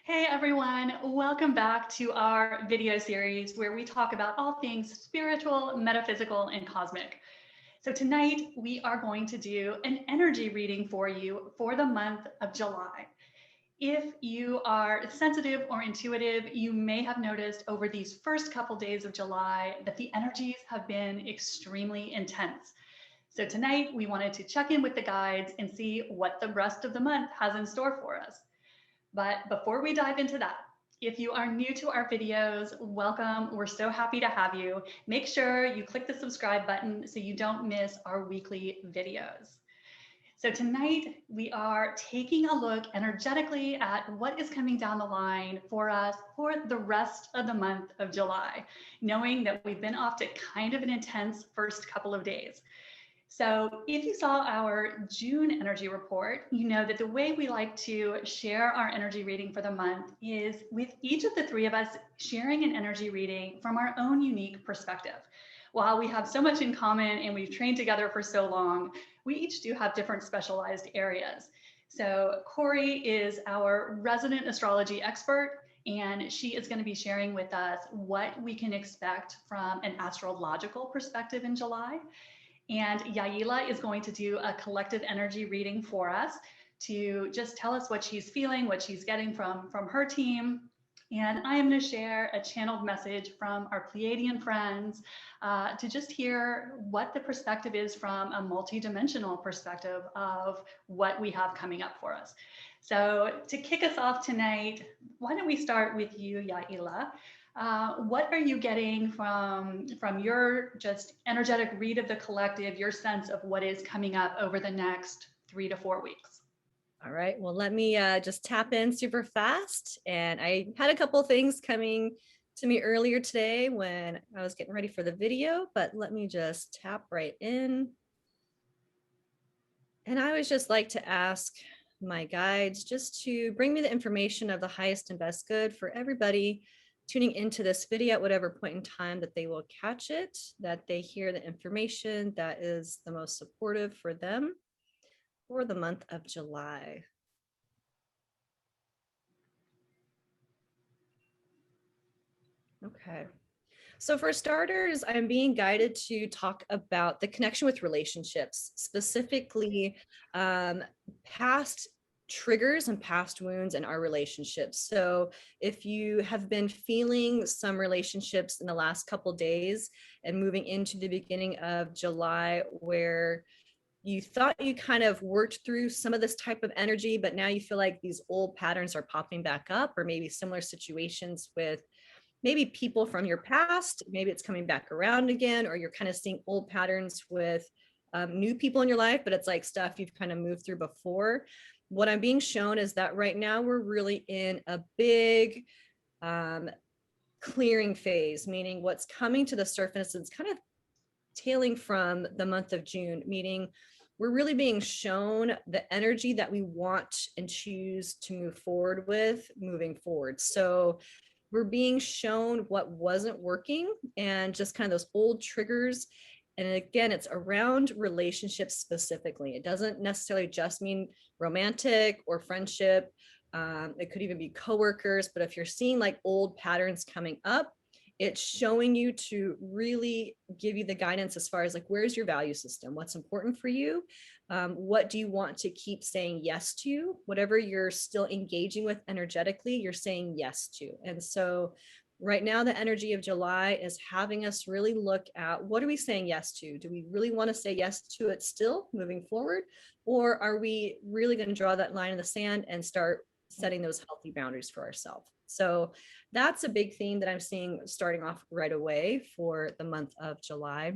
Hey everyone, welcome back to our video series where we talk about all things spiritual, metaphysical, and cosmic. So tonight we are going to do an energy reading for you for the month of July. If you are sensitive or intuitive, you may have noticed over these first couple days of July that the energies have been extremely intense. So tonight we wanted to check in with the guides and see what the rest of the month has in store for us. But before we dive into that, if you are new to our videos, welcome. We're so happy to have you. Make sure you click the subscribe button so you don't miss our weekly videos. So tonight we are taking a look energetically at what is coming down the line for us for the rest of the month of July, knowing that we've been off to kind of an intense first couple of days. So if you saw our June energy report, you know that the way we like to share our energy reading for the month is with each of the three of us sharing an energy reading from our own unique perspective. While we have so much in common and we've trained together for so long, we each do have different specialized areas. So Corey is our resident astrology expert, and she is going to be sharing with us what we can expect from an astrological perspective in July. And Yaila is going to do a collective energy reading for us to just tell us what she's feeling, what she's getting from her team. And I am going to share a channeled message from our Pleiadian friends to just hear what the perspective is from a multidimensional perspective of what we have coming up for us. So to kick us off tonight, why don't we start with you, Yaila? What are you getting from your just energetic read of the collective, your sense of what is coming up over the next 3 to 4 weeks? All right, well, let me just tap in super fast. And I had a couple things coming to me earlier today when I was getting ready for the video, but let me just tap right in. And I always just like to ask my guides just to bring me the information of the highest and best good for everybody tuning into this video at whatever point in time that they will catch it, that they hear the information that is the most supportive for them for the month of July. Okay. So for starters, I'm being guided to talk about the connection with relationships, specifically past triggers and past wounds in our relationships. So if you have been feeling some relationships in the last couple days and moving into the beginning of July where you thought you kind of worked through some of this type of energy, but now you feel like these old patterns are popping back up, or maybe similar situations with maybe people from your past, maybe it's coming back around again, or you're kind of seeing old patterns with new people in your life, but it's like stuff you've kind of moved through before. What I'm being shown is that right now we're really in a big clearing phase, meaning what's coming to the surface is kind of tailing from the month of June, meaning we're really being shown the energy that we want and choose to move forward with moving forward. So we're being shown what wasn't working and just kind of those old triggers. And again, it's around relationships specifically. It doesn't necessarily just mean romantic or friendship. It could even be coworkers. But if you're seeing like old patterns coming up, it's showing you to really give you the guidance as far as like, where's your value system? What's important for you? What do you want to keep saying yes to? Whatever you're still engaging with energetically, you're saying yes to. And so right now, the energy of July is having us really look at what are we saying yes to? Do we really want to say yes to it still moving forward? Or are we really going to draw that line in the sand and start setting those healthy boundaries for ourselves? So that's a big theme that I'm seeing starting off right away for the month of July.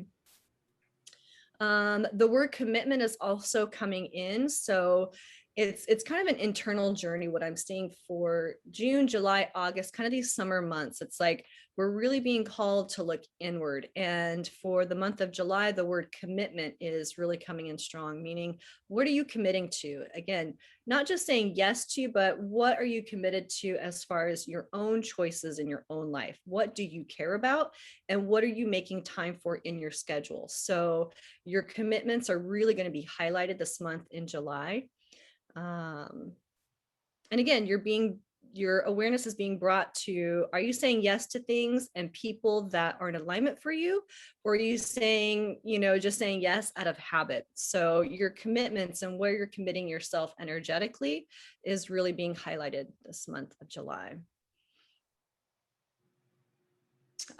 The word commitment is also coming in. So it's kind of an internal journey, what I'm seeing for June, July, August, kind of these summer months. It's like we're really being called to look inward. And for the month of July, the word commitment is really coming in strong, meaning what are you committing to? Again, not just saying yes to, but what are you committed to as far as your own choices in your own life? What do you care about? And what are you making time for in your schedule? So your commitments are really going to be highlighted this month in July. And again, you're being your awareness is being brought to, are you saying yes to things and people that are in alignment for you? Or are you saying, just saying yes out of habit? So your commitments and where you're committing yourself energetically is really being highlighted this month of July.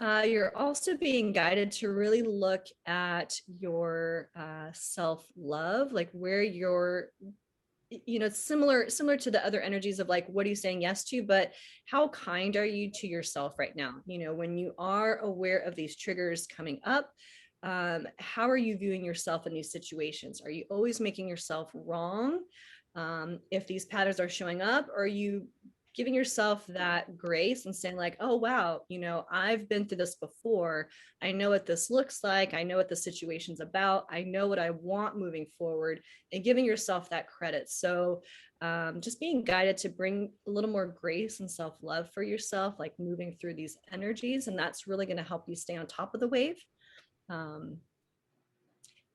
You're also being guided to really look at your self-love, like where you're, it's similar to the other energies of like, what are you saying yes to, but how kind are you to yourself right now? When you are aware of these triggers coming up, how are you viewing yourself in these situations? Are you always making yourself wrong? If these patterns are showing up, are you giving yourself that grace and saying like, oh, wow, I've been through this before. I know what this looks like. I know what the situation's about. I know what I want moving forward, and giving yourself that credit. So just being guided to bring a little more grace and self-love for yourself, like moving through these energies. And that's really going to help you stay on top of the wave.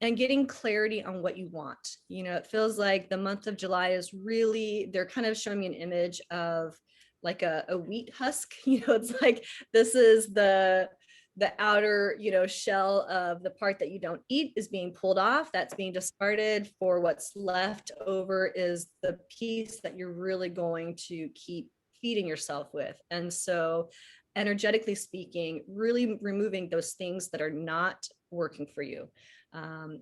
And getting clarity on what you want. It feels like the month of July is really, they're kind of showing me an image of like a wheat husk. It's like, this is the outer, shell of the part that you don't eat is being pulled off. That's being discarded. For what's left over is the piece that you're really going to keep feeding yourself with. And so energetically speaking, really removing those things that are not working for you.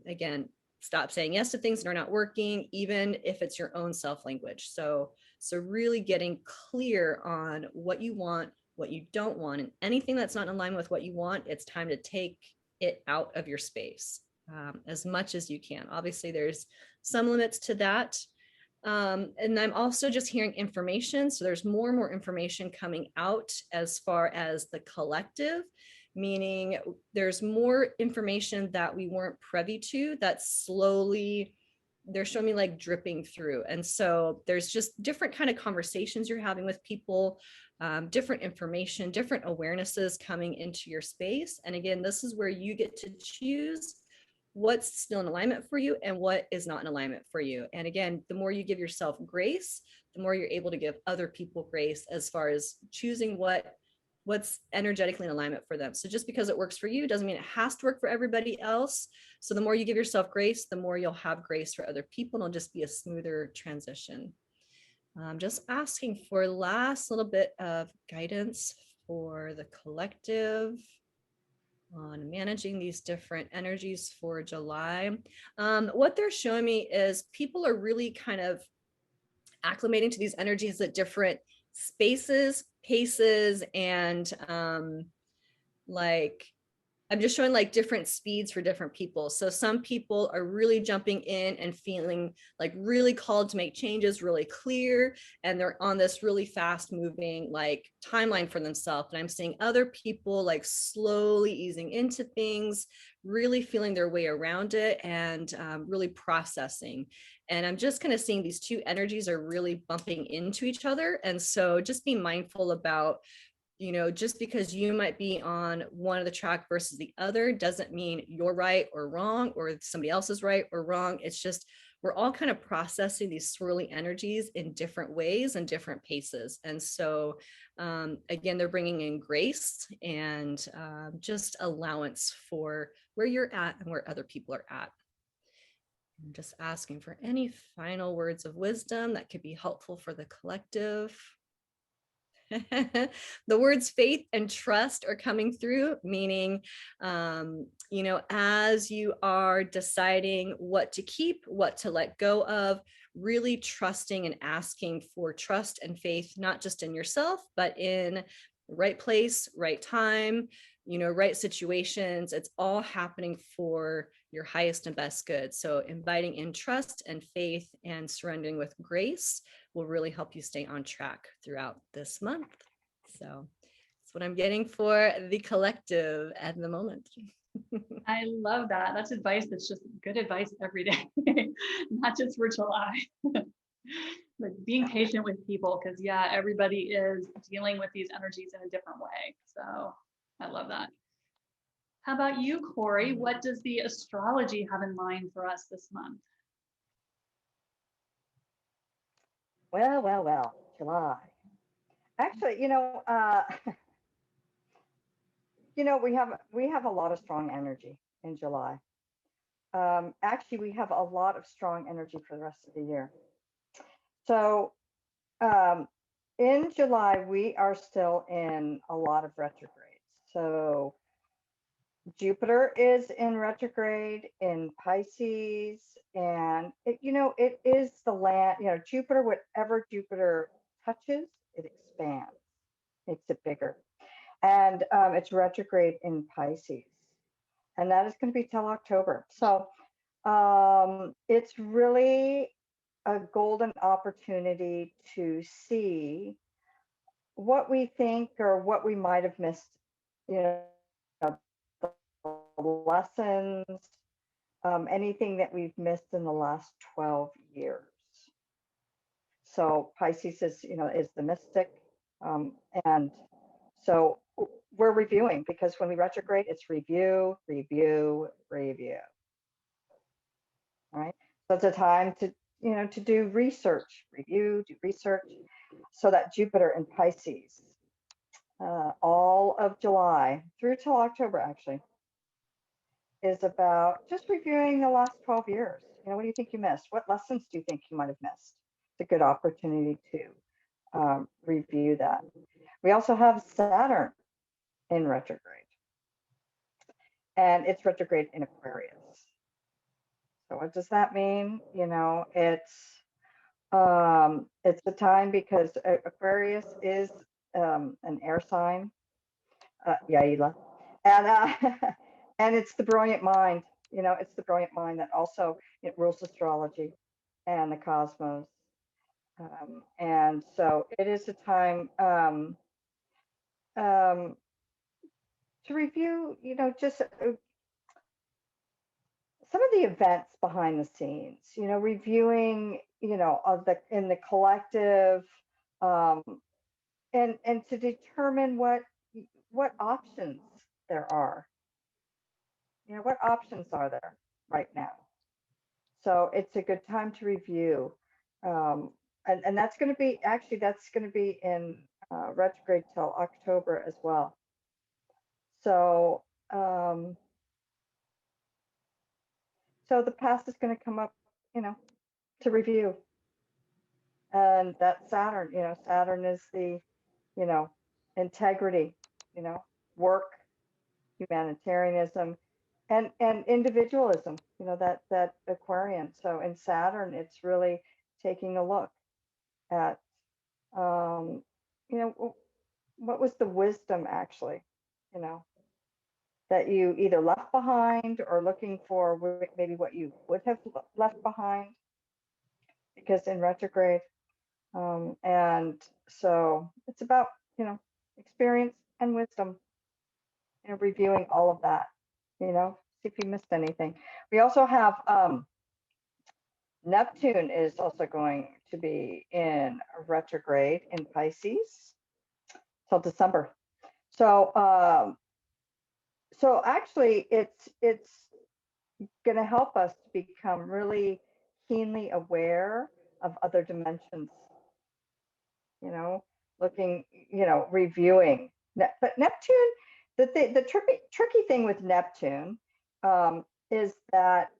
Again, stop saying yes to things that are not working, even if it's your own self-language. So really getting clear on what you want, what you don't want, and anything that's not in line with what you want, it's time to take it out of your space as much as you can. Obviously, there's some limits to that. And I'm also just hearing information. So there's more and more information coming out as far as the collective, meaning there's more information that we weren't privy to that slowly they're showing me like dripping through. And so there's just different kind of conversations you're having with people, different information, different awarenesses coming into your space. And again, this is where you get to choose what's still in alignment for you and what is not in alignment for you. And again, the more you give yourself grace, the more you're able to give other people grace as far as choosing what's energetically in alignment for them. So just because it works for you doesn't mean it has to work for everybody else. So the more you give yourself grace, the more you'll have grace for other people, and it'll just be a smoother transition. Just asking for last little bit of guidance for the collective on managing these different energies for July. What they're showing me is people are really kind of acclimating to these energies at different spaces, paces, and like I'm just showing like different speeds for different people. So some people are really jumping in and feeling like really called to make changes really clear. And they're on this really fast moving like timeline for themselves. And I'm seeing other people like slowly easing into things, really feeling their way around it, and really processing. And I'm just kind of seeing these two energies are really bumping into each other. And so just be mindful about, just because you might be on one of the track versus the other doesn't mean you're right or wrong, or somebody else is right or wrong. It's just, we're all kind of processing these swirly energies in different ways and different paces. And so, again, they're bringing in grace and just allowance for where you're at and where other people are at. I'm just asking for any final words of wisdom that could be helpful for the collective. The words faith and trust are coming through, meaning, as you are deciding what to keep, what to let go of, really trusting and asking for trust and faith, not just in yourself, but in the right place, right time, right situations. It's all happening for your highest and best good. So inviting in trust and faith and surrendering with grace will really help you stay on track throughout this month. So that's what I'm getting for the collective at the moment. I love that. That's advice that's just good advice every day, not just for July. Like being patient with people, because everybody is dealing with these energies in a different way. So I love that. How about you, Corey? What does the astrology have in mind for us this month? Well, July. Actually, we have a lot of strong energy in July. Actually, we have a lot of strong energy for the rest of the year. So um, in July, we are still in a lot of retrogrades. So Jupiter is in retrograde in Pisces, and it is the land. Jupiter, whatever Jupiter touches, it expands, makes it bigger, and it's retrograde in Pisces, and that is going to be till October. So it's really a golden opportunity to see what we think or what we might have missed, the lessons, anything that we've missed in the last 12 years. So Pisces is the mystic, and so we're reviewing, because when we retrograde, it's review, review, review. Right? So it's a time to do research, review, do research. So that Jupiter in Pisces, all of July through till October actually, is about just reviewing the last 12 years. What do you think you missed? What lessons do you think you might have missed? It's a good opportunity to review that. We also have Saturn in retrograde, and it's retrograde in Aquarius. So what does that mean? It's the time, because Aquarius is an air sign, Yaila, and and it's the brilliant mind. It's the brilliant mind that also it rules astrology and the cosmos, and so it is a time to review, just some of the events behind the scenes. Reviewing, of in the collective, um, and to determine what options there are. What options are there right now? So it's a good time to review. And that's going to be, in retrograde till October as well. So, so the past is going to come up, to review. And that Saturn is the, integrity, work, humanitarianism, and individualism, that Aquarian. So in Saturn, it's really taking a look at, what was the wisdom actually, that you either left behind, or looking for maybe what you would have left behind, because in retrograde. And so it's about, experience and wisdom, reviewing all of that, see if you missed anything. We also have Neptune is also going to be in retrograde in Pisces till December. So so actually it's going to help us to become really keenly aware of other dimensions, looking, reviewing. But Neptune, the tricky thing with Neptune is that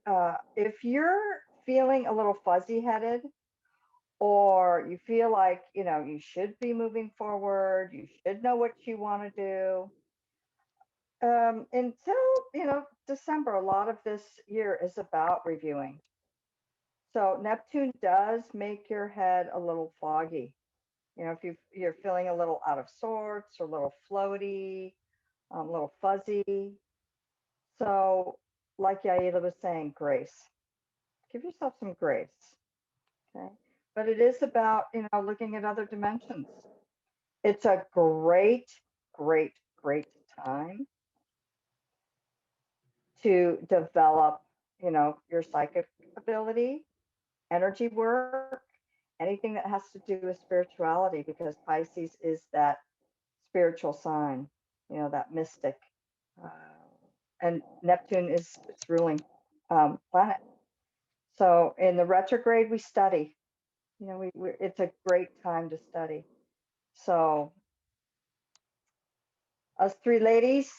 if you're feeling a little fuzzy headed, or you feel like, you should be moving forward, you should know what you want to do, until, December, a lot of this year is about reviewing. So Neptune does make your head a little foggy. If you're feeling a little out of sorts, or a little floaty, a little fuzzy. So, like Yaila was saying, grace. Give yourself some grace. Okay. But it is about, looking at other dimensions. It's a great, great, great time to develop, your psychic ability, energy work, anything that has to do with spirituality, because Pisces is that spiritual sign, that mystic. And Neptune is its ruling planet. So in the retrograde, we study. It's a great time to study. So us three ladies,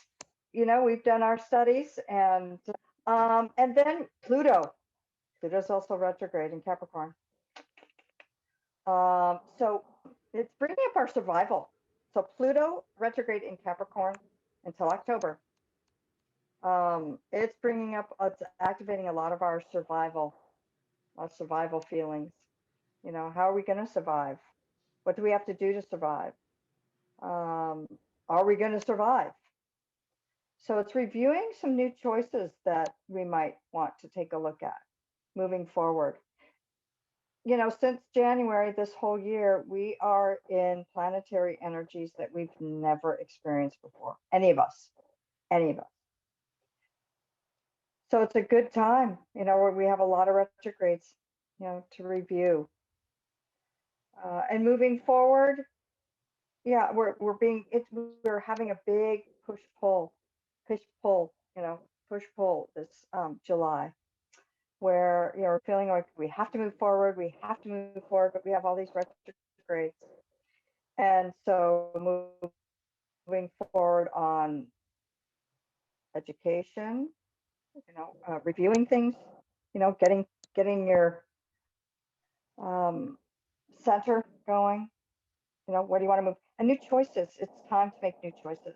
we've done our studies, and then Pluto's also retrograde in Capricorn. So it's bringing up our survival. So Pluto retrograde in Capricorn until October. It's activating a lot of our survival feelings. How are we going to survive? What do we have to do to survive? Are we going to survive? So it's reviewing some new choices that we might want to take a look at moving forward. Since January, this whole year, we are in planetary energies that we've never experienced before. Any of us. So it's a good time, where we have a lot of retrogrades, to review. And moving forward, yeah, we're having a big push-pull this July, where we're feeling like we have to move forward, but we have all these retrogrades. And so moving forward on education, reviewing things, getting your center going. Where do you want to move? And new choices. It's time to make new choices,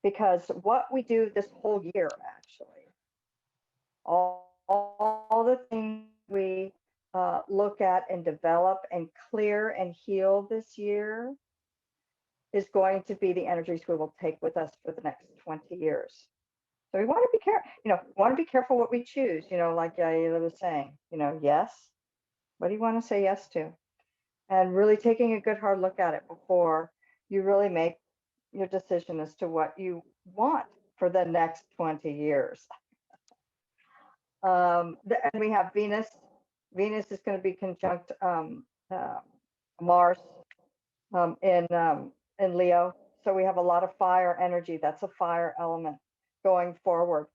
because what we do this whole year, actually, all the things we look at and develop and clear and heal this year is going to be the energies we will take with us for the next 20 years. So we want to be careful, what we choose, like Yaila was saying, yes. What do you want to say yes to? And really taking a good hard look at it before you really make your decision as to what you want for the next 20 years. And we have Venus. Venus is going to be conjunct Mars in Leo. So we have a lot of fire energy. That's a fire element going forward.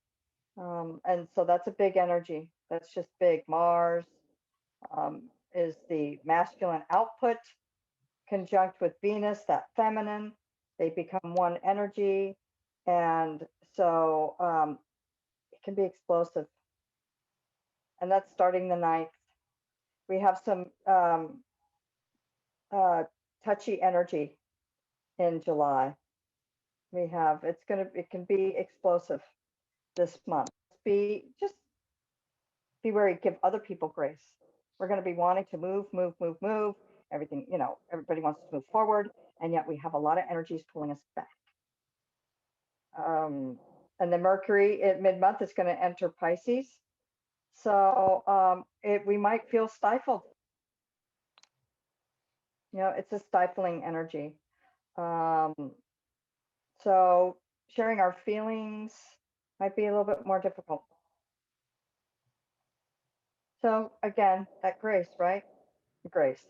And so that's a big energy. That's just big. Mars is the masculine output, conjunct with Venus, that feminine. They become one energy. And so it can be explosive. And that's starting the 9th. We have some touchy energy in July. It can be explosive this month. Just be wary, give other people grace. We're going to be wanting to move. Everything, everybody wants to move forward, and yet we have a lot of energies pulling us back. And the Mercury at mid-month is going to enter Pisces. So we might feel stifled. It's a stifling energy. So sharing our feelings might be a little bit more difficult. So again, that grace, right? Grace.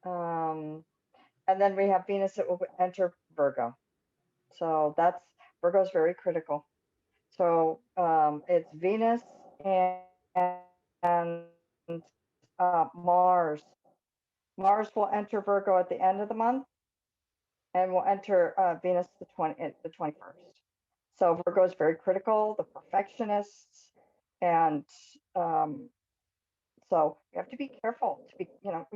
And then we have Venus that will enter Virgo. So Virgo is very critical. So it's Venus and Mars. Mars will enter Virgo at the end of the month, and will enter Venus the 21st. So Virgo is very critical, the perfectionists, and so we have to be careful. We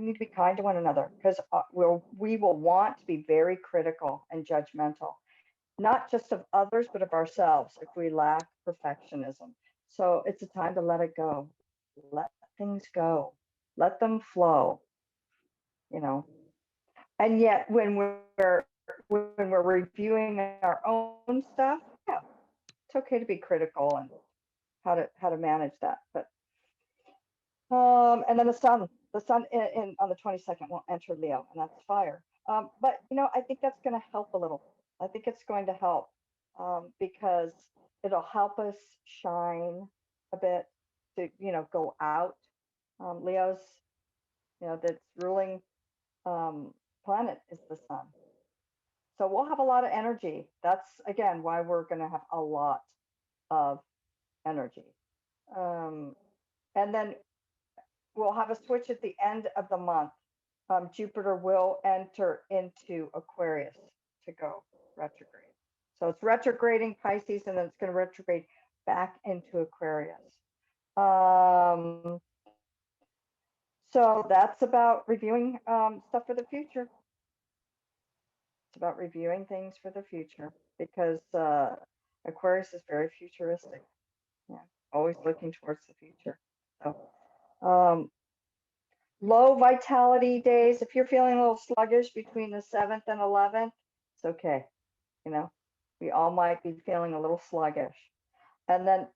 need to be kind to one another, because we will want to be very critical and judgmental, not just of others, but of ourselves if we lack perfectionism. So it's a time to let it go. Let things go. Let them flow. And yet when we're reviewing our own stuff, yeah, it's okay to be critical and how to manage that. But and then the sun on the 22nd will enter Leo, and that's fire. But I think that's going to help a little. I think it's going to help because it'll help us shine a bit, to go out. Leo's, that's ruling planet is the sun. So we'll have a lot of energy. That's again why we're going to have a lot of energy. And then we'll have a switch at the end of the month Jupiter will enter into Aquarius to go retrograde. So it's retrograding Pisces, and then it's going to retrograde back into Aquarius. So that's about reviewing stuff for the future. It's about reviewing things for the future, because Aquarius is very futuristic. Yeah, always looking towards the future. So low vitality days. If you're feeling a little sluggish between the 7th and 11th, it's okay. You know, we all might be feeling a little sluggish. And then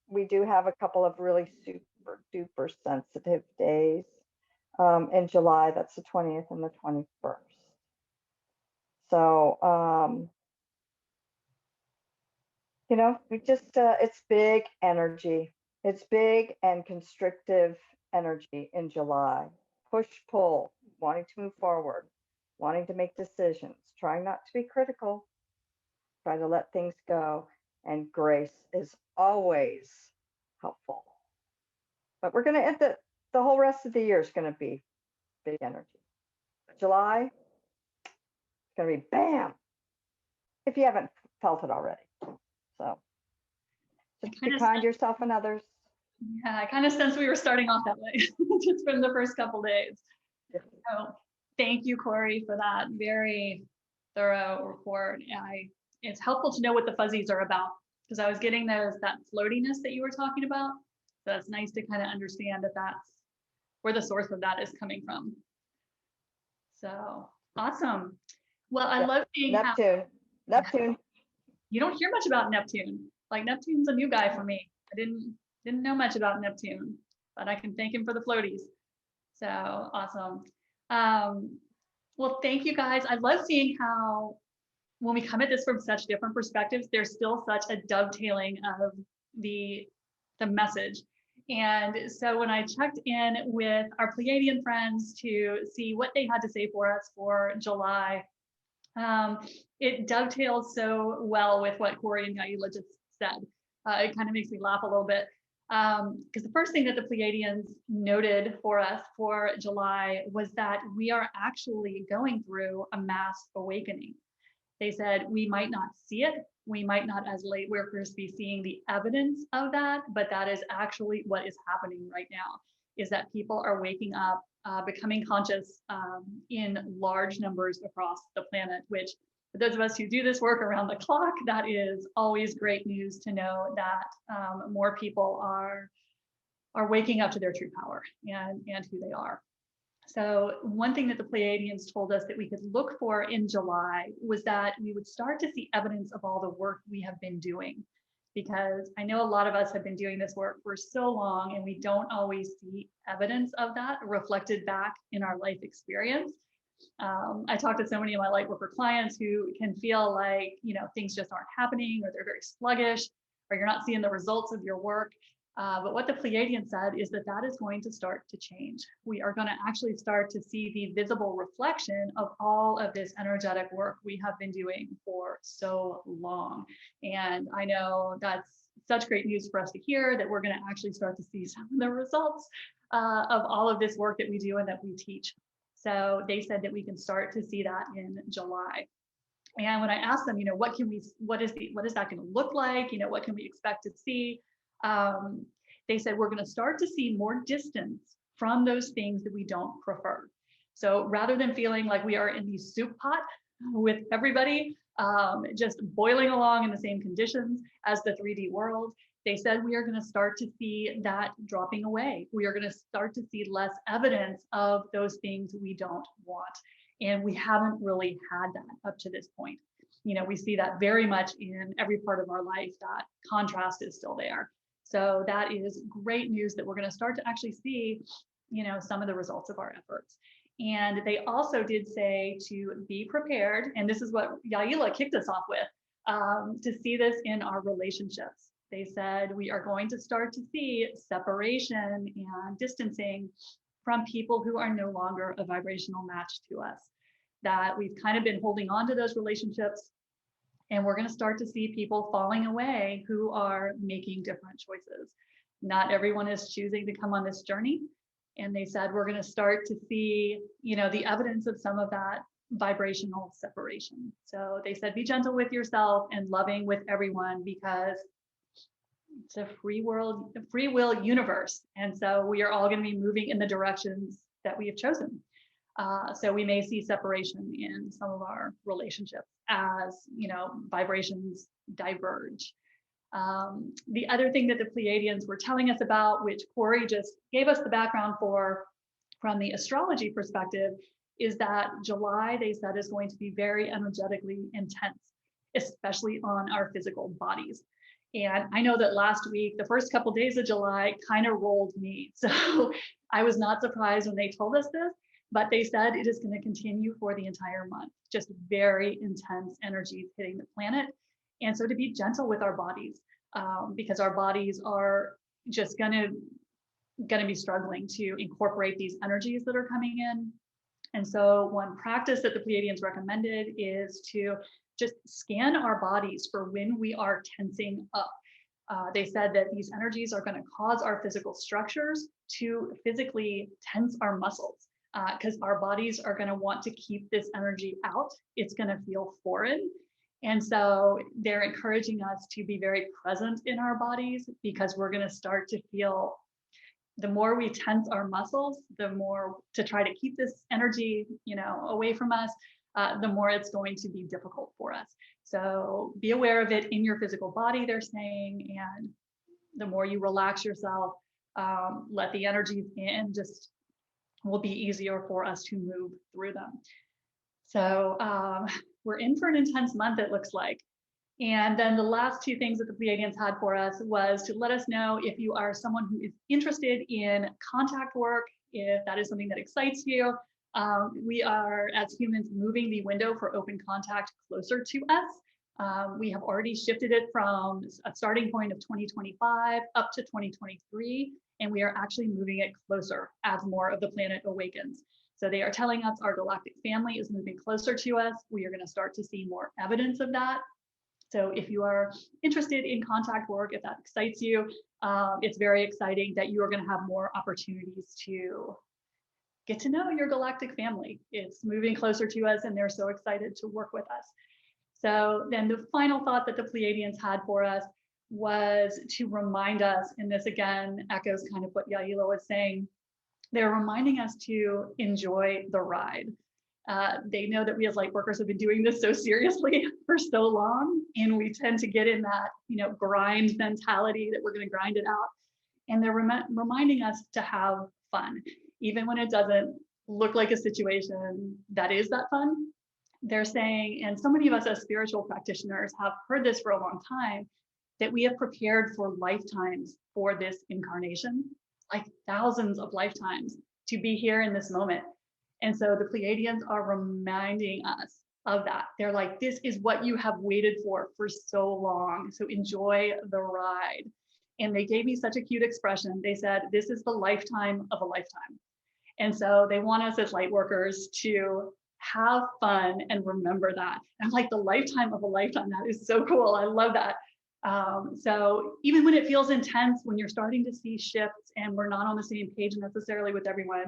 we do have a couple of really super duper sensitive days in July. That's the 20th and the 21st. So, you know, we just, it's big energy. It's big and constrictive energy in July. Push, pull, wanting to move forward, wanting to make decisions, trying not to be critical, try to let things go. And grace is always helpful. But we're going to end the whole rest of the year is going to be big energy. July, it's going to be bam, if you haven't felt it already. So just be kind to yourself and others. Yeah, I kind of sense we were starting off that way just from the first couple days. Yeah. So thank you, Corey, for that very thorough report. It's helpful to know what the fuzzies are about, because I was getting that floatiness that you were talking about. So it's nice to kind of understand that that's where the source of that is coming from. So awesome. Well, I love seeing Neptune. You don't hear much about Neptune. Like, Neptune's a new guy for me. I didn't know much about Neptune, but I can thank him for the floaties. So awesome. Well, thank you guys. I love seeing how when we come at this from such different perspectives, there's still such a dovetailing of the message. And so when I checked in with our Pleiadian friends to see what they had to say for us for July, it dovetails so well with what Corey and Yaila just said. It kind of makes me laugh a little bit, because the first thing that the Pleiadians noted for us for July was that we are actually going through a mass awakening. They said we might not see it, we might not as late workers be seeing the evidence of that, but that is actually what is happening right now, is that people are waking up, becoming conscious in large numbers across the planet, which for those of us who do this work around the clock, that is always great news to know that more people are waking up to their true power and who they are. So one thing that the Pleiadians told us that we could look for in July was that we would start to see evidence of all the work we have been doing. Because I know a lot of us have been doing this work for so long and we don't always see evidence of that reflected back in our life experience. I talk to so many of my light worker clients who can feel like, you know, things just aren't happening, or they're very sluggish, or you're not seeing the results of your work. But what the Pleiadian said is that that is going to start to change. We are going to actually start to see the visible reflection of all of this energetic work we have been doing for so long. And I know that's such great news for us to hear, that we're going to actually start to see some of the results of all of this work that we do and that we teach. So they said that we can start to see that in July. And when I asked them, you know, what is that going to look like? You know, what can we expect to see? They said we're going to start to see more distance from those things that we don't prefer. So rather than feeling like we are in the soup pot with everybody, just boiling along in the same conditions as the 3D world, they said we are going to start to see that dropping away. We are going to start to see less evidence of those things we don't want. And we haven't really had that up to this point. You know, we see that very much in every part of our life, that contrast is still there. So that is great news that we're going to start to actually see, you know, some of the results of our efforts. And they also did say to be prepared, and this is what Yaila kicked us off with, to see this in our relationships. They said we are going to start to see separation and distancing from people who are no longer a vibrational match to us, that we've kind of been holding on to those relationships. And we're going to start to see people falling away who are making different choices. Not everyone is choosing to come on this journey. And they said, we're going to start to see, the evidence of some of that vibrational separation. So they said, be gentle with yourself and loving with everyone, because it's a free will universe. And so we are all going to be moving in the directions that we have chosen. So we may see separation in some of our relationships as, vibrations diverge. The other thing that the Pleiadians were telling us about, which Corey just gave us the background for from the astrology perspective, is that July, they said, is going to be very energetically intense, especially on our physical bodies. And I know that last week, the first couple of days of July kind of rolled me. So I was not surprised when they told us this, but they said it is going to continue for the entire month, just very intense energies hitting the planet. And so to be gentle with our bodies, because our bodies are just going to be struggling to incorporate these energies that are coming in. And so one practice that the Pleiadians recommended is to just scan our bodies for when we are tensing up. They said that these energies are going to cause our physical structures to physically tense our muscles, because our bodies are going to want to keep this energy out. It's going to feel foreign. And so they're encouraging us to be very present in our bodies, because we're going to start to feel, the more we tense our muscles, the more to try to keep this energy, away from us, the more it's going to be difficult for us. So be aware of it in your physical body, they're saying, and the more you relax yourself, let the energies in, just will be easier for us to move through them. So we're in for an intense month, it looks like. And then the last two things that the Pleiadians had for us was to let us know if you are someone who is interested in contact work, if that is something that excites you. We are, as humans, moving the window for open contact closer to us. We have already shifted it from a starting point of 2025 up to 2023, and we are actually moving it closer as more of the planet awakens. So they are telling us our galactic family is moving closer to us. We are going to start to see more evidence of that. So if you are interested in contact work, if that excites you, it's very exciting that you are going to have more opportunities to get to know your galactic family. It's moving closer to us, and they're so excited to work with us. So then the final thought that the Pleiadians had for us was to remind us, and this again echoes kind of what Yaila was saying, they're reminding us to enjoy the ride. They know that we as light workers have been doing this so seriously for so long, and we tend to get in that, grind mentality that we're going to grind it out. And they're reminding us to have fun, even when it doesn't look like a situation that is that fun. They're saying, and so many of us as spiritual practitioners have heard this for a long time, that we have prepared for lifetimes for this incarnation, like thousands of lifetimes, to be here in this moment. And so the Pleiadians are reminding us of that. They're like, this is what you have waited for so long. So enjoy the ride. And they gave me such a cute expression. They said, this is the lifetime of a lifetime. And so they want us as light workers to have fun and remember that. And I'm like, the lifetime of a lifetime, that is so cool. I love that. So even when it feels intense, when you're starting to see shifts and we're not on the same page necessarily with everyone,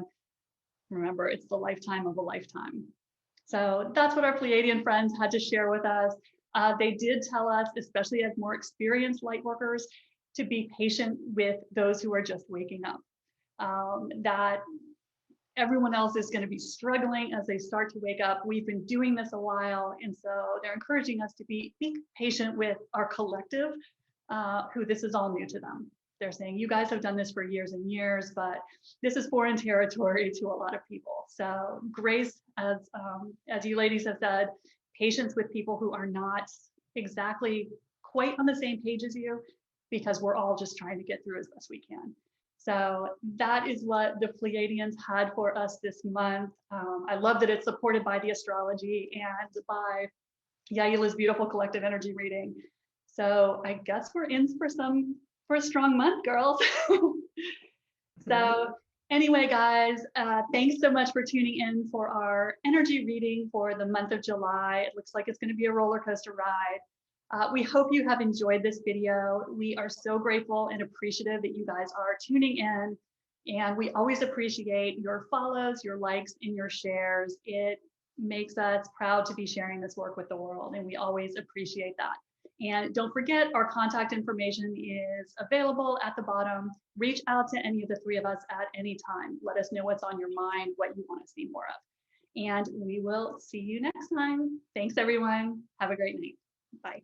remember, it's the lifetime of a lifetime. So that's what our Pleiadian friends had to share with us. They did tell us, especially as more experienced light workers, to be patient with those who are just waking up. That everyone else is going to be struggling as they start to wake up. We've been doing this a while, and so they're encouraging us to be patient with our collective, who this is all new to them. They're saying, you guys have done this for years and years, but this is foreign territory to a lot of people. So grace, as you ladies have said, patience with people who are not exactly quite on the same page as you, because we're all just trying to get through as best we can. So that is what the Pleiadians had for us this month. I love that it's supported by the astrology and by Yaila's beautiful collective energy reading. So I guess we're in for a strong month, girls. So anyway, guys, thanks so much for tuning in for our energy reading for the month of July. It looks like it's going to be a roller coaster ride. We hope you have enjoyed this video. We are so grateful and appreciative that you guys are tuning in. And we always appreciate your follows, your likes, and your shares. It makes us proud to be sharing this work with the world, and we always appreciate that. And don't forget, our contact information is available at the bottom. Reach out to any of the three of us at any time. Let us know what's on your mind, what you want to see more of. And we will see you next time. Thanks, everyone. Have a great night. Bye.